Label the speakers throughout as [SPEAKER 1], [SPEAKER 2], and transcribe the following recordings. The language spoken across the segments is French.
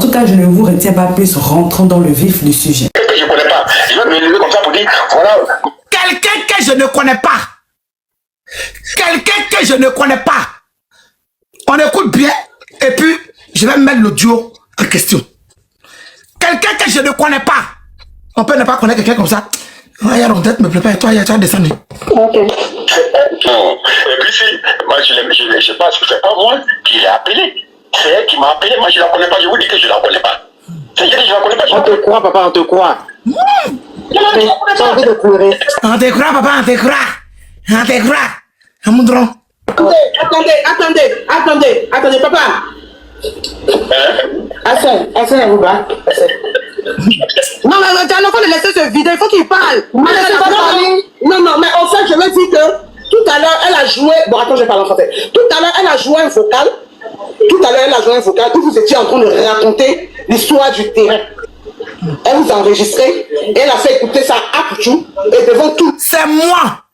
[SPEAKER 1] En tout cas, je ne vous retiens pas plus, rentrons dans le vif du sujet.
[SPEAKER 2] Que je ne connais pas. Je vais me lever comme ça pour dire, voilà.
[SPEAKER 3] Quelqu'un que je ne connais pas. Quelqu'un que je ne connais pas. On écoute bien et puis je vais mettre l'audio en question. Quelqu'un que je ne connais pas. On peut ne pas connaître quelqu'un comme ça. Il y a l'entête, me plaît pas, et toi, tu vas descendre.
[SPEAKER 2] Ok. Non. Et puis si, moi je pense que c'est pas moi qui l'ai appelé. C'est elle qui m'a appelé, moi je la connais pas, je vous dis que je la connais pas. C'est elle que je la connais pas.
[SPEAKER 4] On te croit, papa, on te croit.
[SPEAKER 2] J'ai envie de pleurer.
[SPEAKER 3] On te croit, papa, on te croit. On te croit. Un moudron.
[SPEAKER 5] Attendez, papa. Assez, vous va. Non, mais t'as l'enfant de laisser se vider, il faut qu'il parle. Non, mais en fait, je veux dire que tout à l'heure, elle a joué. Bon, attends, je parle en français. Tout à l'heure, elle a joué un vocal. Où vous étiez en train de raconter l'histoire du terrain. Elle vous a enregistré et elle a fait écouter ça à Pouchou et devant tout.
[SPEAKER 3] C'est moi,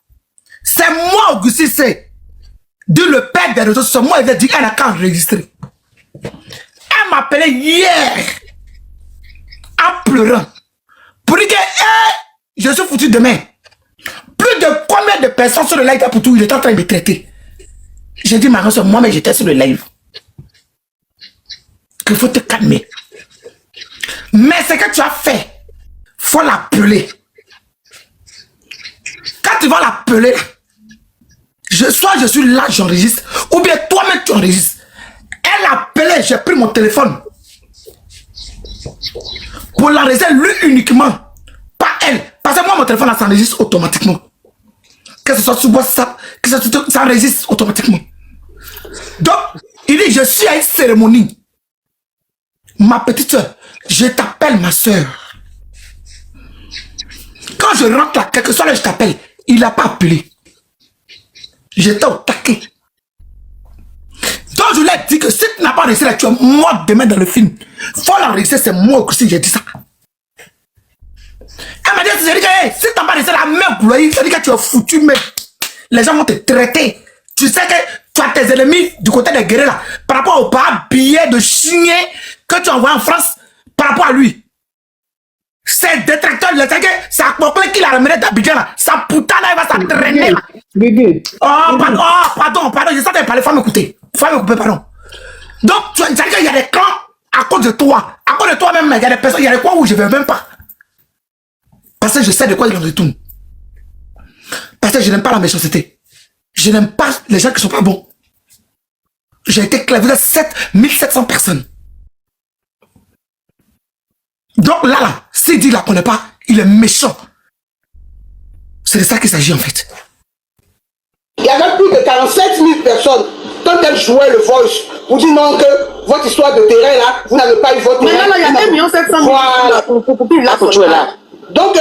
[SPEAKER 3] Augustin C. De le père des réseaux sociaux. Moi, il a dit qu'elle n'a qu'à enregistrer. Elle m'a appelé hier en pleurant pour dire que je suis foutu demain. Plus de combien de personnes sur le live pour tout, il est en train de me traiter. J'ai dit, Marie, moi, mais j'étais sur le live. Qu'il faut te calmer. Mais ce que tu as fait, faut l'appeler. Quand tu vas l'appeler, soit je suis là, j'enregistre, ou bien toi-même tu enregistres. Elle appelait, j'ai pris mon téléphone pour l'enregistrer lui uniquement, pas elle. Parce que moi, mon téléphone s'enregistre automatiquement. Que ce soit sur WhatsApp, que ça s'enregistre automatiquement. Donc, il dit, je suis à une cérémonie. Ma petite soeur, je t'appelle ma soeur. Quand je rentre là, quel que soit là, je t'appelle. Il n'a pas appelé. J'étais au taquet. Donc je lui ai dit que si tu n'as pas réussi là, tu es mort demain dans le film. Faut l'enregistrer, c'est moi aussi, j'ai dit ça. Elle m'a dit, que si tu n'as pas réussi la même gloire, ça dit que tu es foutu, mais les gens vont te traiter. Tu sais que tu as tes ennemis du côté des guerriers là, par rapport au pas billet de chien que tu envoies en France, par rapport à lui. Ces détracteurs, ça a compris qu'il a ramené d'Abidjan là. Sa putain là, il va s'entraîner là. Oh, pardon, je sentais parler, faut m'écouter. Pardon. Donc, tu as dit qu'il y a des clans à cause de toi. À cause de toi-même, il y a des personnes, il y a des coins où je ne vais même pas. Parce que je sais de quoi il en retourne. Parce que je n'aime pas la méchanceté. Je n'aime pas les gens qui ne sont pas bons. J'ai été clavier de 1700 personnes. Donc là, s'il dit qu'il ne la connaît pas, il est méchant. C'est de ça qu'il s'agit en fait.
[SPEAKER 5] Il y avait plus de 47 000 personnes. Quand elle jouait le voice, vous dites non que votre histoire de terrain là, vous n'avez pas eu votre terrain. Mais là, il y a 1 700 000 voilà. Pour jouer là. Donc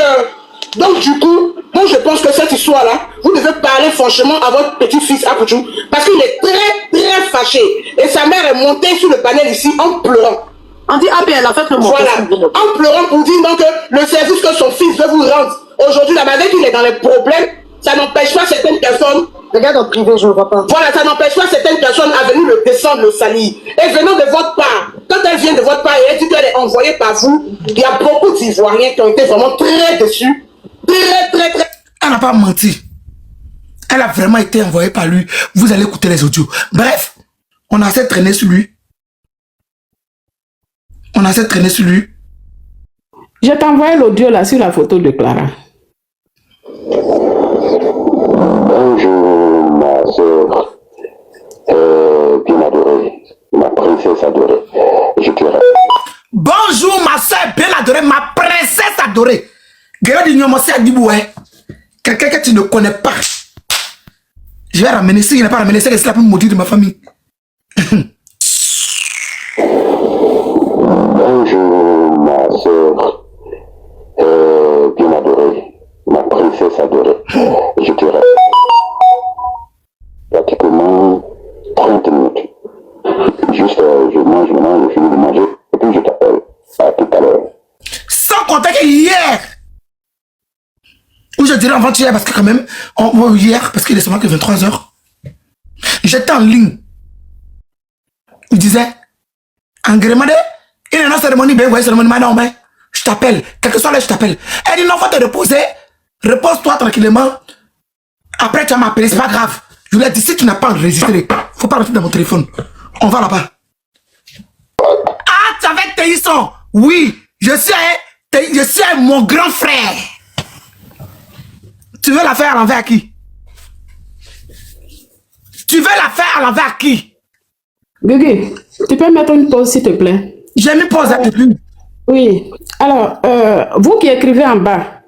[SPEAKER 5] du coup, moi je pense que cette histoire là, vous devez parler franchement à votre petit-fils Apouchou, parce qu'il est très fâché. Et sa mère est montée sur le panel ici en pleurant. On dit, ah bien, elle a fait le mot. Voilà, en pleurant pour dire donc que le service que son fils veut vous rendre aujourd'hui, là, malgré qu'il est dans les problèmes, ça n'empêche pas certaines personnes. Regarde en privé, je ne vois pas. Voilà, ça n'empêche pas certaines personnes à venir le descendre, le salir. Et venant de votre part, quand elle vient de votre part et elle dit qu'elle est envoyée par vous, il y a beaucoup d'Ivoiriens qui ont été vraiment très déçus. Très.
[SPEAKER 3] Elle n'a pas menti. Elle a vraiment été envoyée par lui. Vous allez écouter les audios. Bref, on a assez de traîner sur lui.
[SPEAKER 6] Je t'envoie l'audio là sur la photo de Clara.
[SPEAKER 2] Bonjour ma soeur, bien adorée, ma princesse adorée. Je te rappelle.
[SPEAKER 3] Bonjour ma soeur bien adorée, ma princesse adorée. Guerre d'ignorance à Diboué. Quelqu'un que tu ne connais pas. Je vais ramener, s'il n'a pas ramené, c'est la plus maudite de ma famille.
[SPEAKER 2] Bonjour ma soeur, bien adorée, ma princesse adorée. Je te rappelle. Pratiquement 30 minutes. Juste, je mange, je finis de manger, et puis je t'appelle. À tout à l'heure.
[SPEAKER 3] Sans compter que hier, ou je dirais avant-hier, parce que quand même, hier, parce qu'il est seulement que 23h, j'étais en ligne. Il disait, Angrémadé, Il y a une cérémonie, je t'appelle. Quel que soit l'heure, je t'appelle. Elle dit non, faut te reposer. Repose-toi tranquillement. Après, tu vas m'appeler, c'est pas grave. Je lui ai dit, si tu n'as pas enregistré, faut pas rentrer dans mon téléphone. On va là-bas. Ah, tu es avec Téisson? Oui, je suis mon grand frère. Tu veux la faire à l'envers à qui? Tu veux la faire à l'envers à qui?
[SPEAKER 6] Gugu, tu peux mettre une pause s'il te plaît?
[SPEAKER 3] J'ai mis pause depuis.
[SPEAKER 6] Oui. Alors, vous qui écrivez en bas,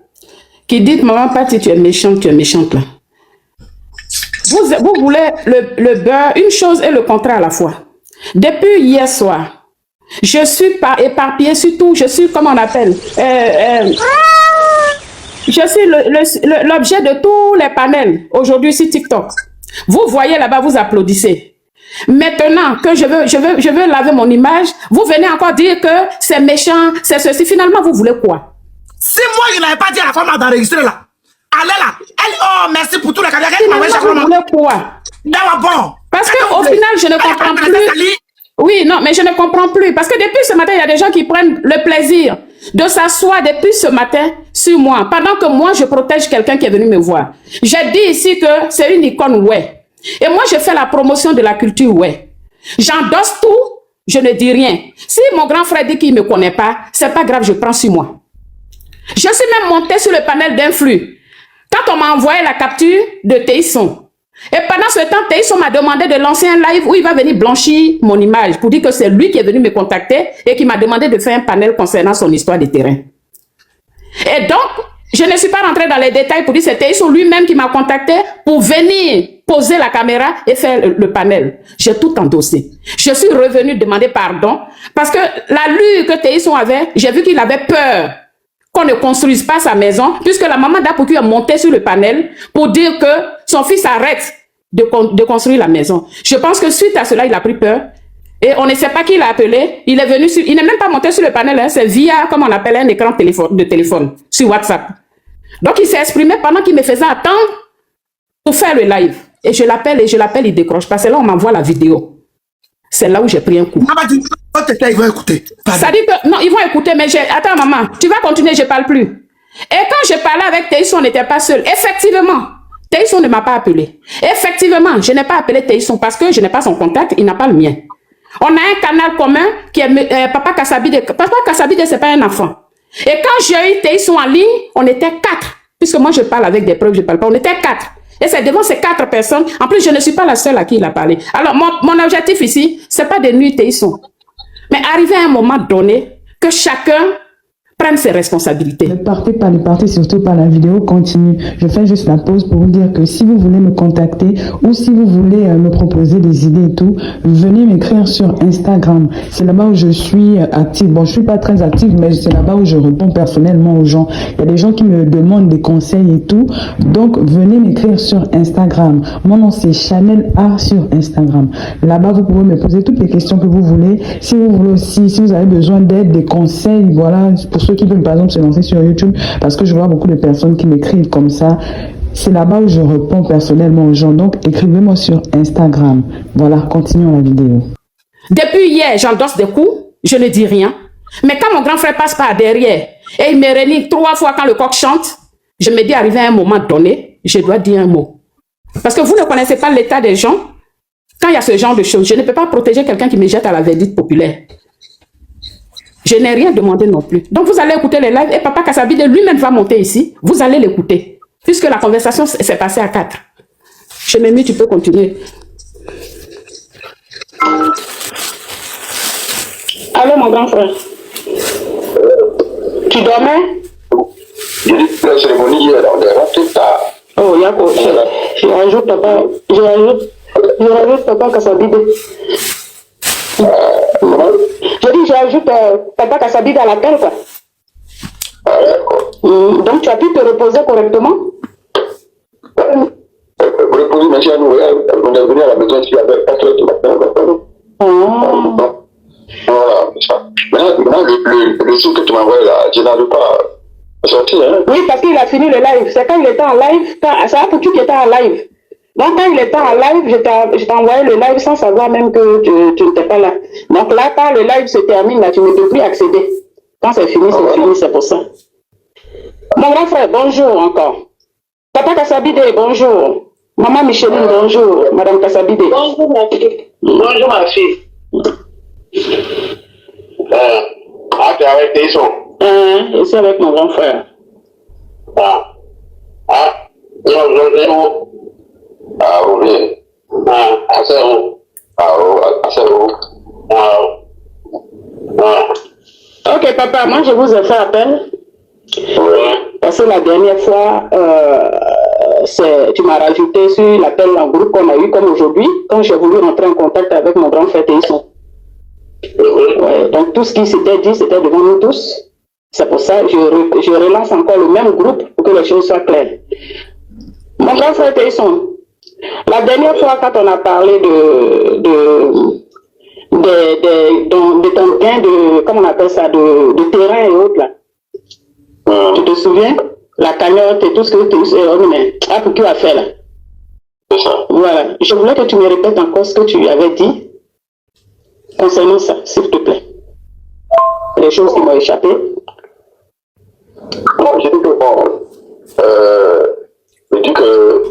[SPEAKER 6] qui dites maman Patti, tu es méchante là. Vous voulez le beurre, une chose et le contraire à la fois. Depuis hier soir, je suis éparpillée sur tout, je suis, comment on appelle, je suis l'objet de tous les panels aujourd'hui sur TikTok. Vous voyez là-bas, vous applaudissez. Maintenant que je veux laver mon image, vous venez encore dire que c'est méchant, c'est ceci. Finalement, vous voulez quoi?
[SPEAKER 3] Si moi, je n'avais pas dit à la femme d'enregistrer là, allez là, oh merci pour tout le cadeau.
[SPEAKER 6] Vous voulez quoi?
[SPEAKER 3] Bon.
[SPEAKER 6] Parce qu'au final, je ne comprends plus. Oui, non, mais je ne comprends plus. Parce que depuis ce matin, il y a des gens qui prennent le plaisir de s'asseoir depuis ce matin sur moi, pendant que moi, je protège quelqu'un qui est venu me voir. J'ai dit ici que c'est une icône, ouais. Et moi, je fais la promotion de la culture, ouais. J'endosse tout, je ne dis rien. Si mon grand frère dit qu'il ne me connaît pas, c'est pas grave, je prends sur moi. Je suis même montée sur le panel d'influx. Quand on m'a envoyé la capture de Téisson, et pendant ce temps, Téisson m'a demandé de lancer un live où il va venir blanchir mon image pour dire que c'est lui qui est venu me contacter et qui m'a demandé de faire un panel concernant son histoire de terrain. Et donc, je ne suis pas rentrée dans les détails pour dire que c'est Téisson lui-même qui m'a contacté pour venir poser la caméra et faire le panel. J'ai tout endossé. Je suis revenue demander pardon parce que la lue que Téisson avait, j'ai vu qu'il avait peur qu'on ne construise pas sa maison, puisque la maman d'Apouki est montée sur le panel pour dire que son fils arrête de construire la maison. Je pense que suite à cela, il a pris peur. Et on ne sait pas qui l'a appelé. Il est venu sur, il n'est même pas monté sur le panel, hein, c'est via, comme on appelle, un écran de téléphone sur WhatsApp. Donc, il s'est exprimé pendant qu'il me faisait attendre pour faire le live. Et je l'appelle, il décroche. Parce que là, on m'envoie la vidéo. C'est là où j'ai pris un coup.
[SPEAKER 3] Ils vont écouter.
[SPEAKER 6] Ça dit que, non, ils vont écouter, mais attends, maman, tu vas continuer, je ne parle plus. Et quand je parlais avec Téisson, on n'était pas seul. Effectivement, Téisson ne m'a pas appelé. Effectivement, je n'ai pas appelé Téisson parce que je n'ai pas son contact, il n'a pas le mien. On a un canal commun qui est Papa Kassabide. Papa Kassabide, ce n'est pas un enfant. Et quand j'ai eu Téisson en ligne, on était 4. Puisque moi, je parle avec des preuves, je ne parle pas. On était 4. Et c'est devant ces 4 personnes. En plus, je ne suis pas la seule à qui il a parlé. Alors, mon objectif ici, ce n'est pas de nuire Téisson. Mais arriver à un moment donné, que chacun prenne ses responsabilités.
[SPEAKER 4] Ne partez pas, surtout pas, la vidéo continue. Je fais juste la pause pour vous dire que si vous voulez me contacter ou si vous voulez me proposer des idées et tout, venez m'écrire sur Instagram. C'est là-bas où je suis active. Bon, je suis pas très active, mais c'est là-bas où je réponds personnellement aux gens. Il y a des gens qui me demandent des conseils et tout. Donc, venez m'écrire sur Instagram. Mon nom, c'est Chanel A sur Instagram. Là-bas, vous pouvez me poser toutes les questions que vous voulez. Si vous voulez aussi, si vous avez besoin d'aide, des conseils, voilà, pour ceux qui veulent par exemple se lancer sur YouTube, parce que je vois beaucoup de personnes qui m'écrivent comme ça, c'est là-bas où je réponds personnellement aux gens. Donc écrivez-moi sur Instagram. Voilà, continuons la vidéo.
[SPEAKER 6] Depuis hier, j'endosse des coups, je ne dis rien. Mais quand mon grand frère passe par derrière et il me réunit 3 fois quand le coq chante, je me dis arrivé à un moment donné, je dois dire un mot. Parce que vous ne connaissez pas l'état des gens. Quand il y a ce genre de choses, je ne peux pas protéger quelqu'un qui me jette à la verdicte populaire. Je n'ai rien demandé non plus. Donc, vous allez écouter les lives et Papa Kassabide lui-même va monter ici. Vous allez l'écouter. Puisque la conversation s'est passée à 4. Je m'ai mis, tu peux continuer. Allô, mon grand frère. Tu dormais?
[SPEAKER 2] La cérémonie hier, on est tout tard.
[SPEAKER 6] Oh, Yako, je rajoute Papa Kassabide. Je dis, j'ajoute Papa Kassabide à l'appel, quoi. Donc, tu as pu te reposer correctement?
[SPEAKER 2] Reposer, mais on est venu à la maison ici avec 4 heures du matin. Voilà, c'est ça. Maintenant, le jour que tu m'as envoyé là, je n'arrive pas à sortir. Hein?
[SPEAKER 6] Oui, parce qu'il a fini le live. C'est quand il était en live, c'est Apouki qui était en live.
[SPEAKER 7] Donc, quand il était en live, je t'ai envoyé le live sans savoir même que tu n'étais pas là. Donc là, quand le live se termine, là, tu ne peux plus accéder. Quand c'est fini, c'est pour ça. Mon grand frère, bonjour encore. Papa Kassabide, bonjour. Maman Micheline, bonjour. Madame Kassabide.
[SPEAKER 2] Bonjour, ma fille. Bonjour, ma fille. Tu es avec tes sons?
[SPEAKER 7] Je suis avec mon grand frère.
[SPEAKER 2] Oui.
[SPEAKER 7] Ok, papa, moi je vous ai fait appel. Parce que la dernière fois, tu m'as rajouté sur l'appel en groupe qu'on a eu comme aujourd'hui, quand j'ai voulu rentrer en contact avec mon grand frère Théison. Ouais, donc tout ce qui s'était dit, c'était devant nous tous. C'est pour ça que je relance encore le même groupe pour que les choses soient claires. Mon grand frère Théison, la dernière fois quand on a parlé de ton gain de, comment on appelle ça, de terrain et autres là. Tu te souviens? La cagnotte et tout ce que tu as fait là. Voilà. Je voulais que tu me répètes encore ce que tu avais dit concernant ça, s'il te plaît. Les choses qui m'ont échappé.
[SPEAKER 2] Bon, j'ai dit que je dis que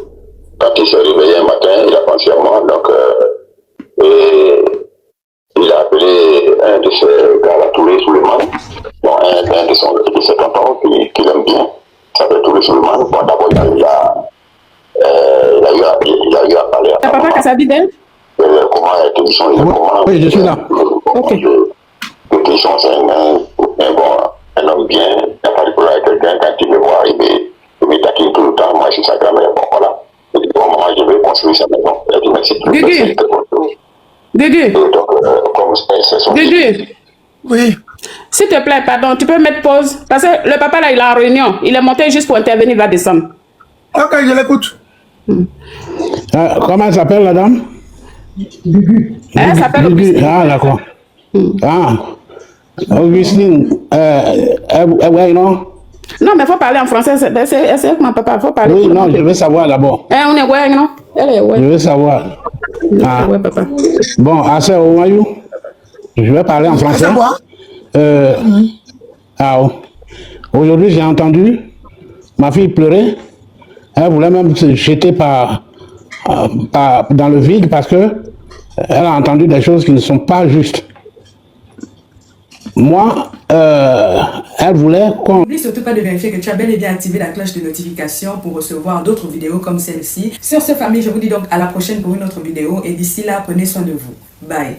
[SPEAKER 2] quand il s'est réveillé un matin, il a pensé à moi, donc et il a appelé un de ses gars là, Touré Souleymane, bon, un de ses tontons qu'il aime bien, ça s'appelle Touré Souleymane. Bon, d'abord, il a eu à parler à
[SPEAKER 6] Papa Kassabide?
[SPEAKER 2] Comment est Télisson?
[SPEAKER 8] Oui, je suis là.
[SPEAKER 6] Ok.
[SPEAKER 2] Télisson, c'est un homme bien, il n'a pas de problème avec quelqu'un, quand il me voit arriver, il me taquine tout le temps, moi je suis sa grand-mère, bon voilà. Il dit, bon, maman, je vais construire sa maison. Il a dit, merci, tu
[SPEAKER 6] Gugu.
[SPEAKER 2] Donc, comme c'est son...
[SPEAKER 6] Gugu.
[SPEAKER 3] Oui.
[SPEAKER 6] S'il te plaît, pardon, tu peux mettre pause. Parce que le papa là, il est en réunion. Il est monté juste pour intervenir, il va descendre.
[SPEAKER 3] Ok, je l'écoute.
[SPEAKER 8] Comment elle s'appelle, la dame?
[SPEAKER 6] Elle s'appelle Augustine.
[SPEAKER 8] Ah, d'accord. Augustine, ouais, non?
[SPEAKER 6] Non, mais il faut parler en français. C'est avec mon papa, il faut parler.
[SPEAKER 8] Oui, non, je veux savoir d'abord.
[SPEAKER 6] On est ouais, non? Elle est ouais.
[SPEAKER 8] Je veux savoir.
[SPEAKER 6] Ouais, papa.
[SPEAKER 8] Bon, assez au Mayou, je vais parler en français. Aujourd'hui, j'ai entendu ma fille pleurer. Elle voulait même se jeter dans le vide parce que elle a entendu des choses qui ne sont pas justes. Moi, elle voulait qu'on...
[SPEAKER 1] N'oublie surtout pas de vérifier que tu as bel et bien activé la cloche de notification pour recevoir d'autres vidéos comme celle-ci. Sur ce, famille, je vous dis donc à la prochaine pour une autre vidéo et d'ici là, prenez soin de vous. Bye.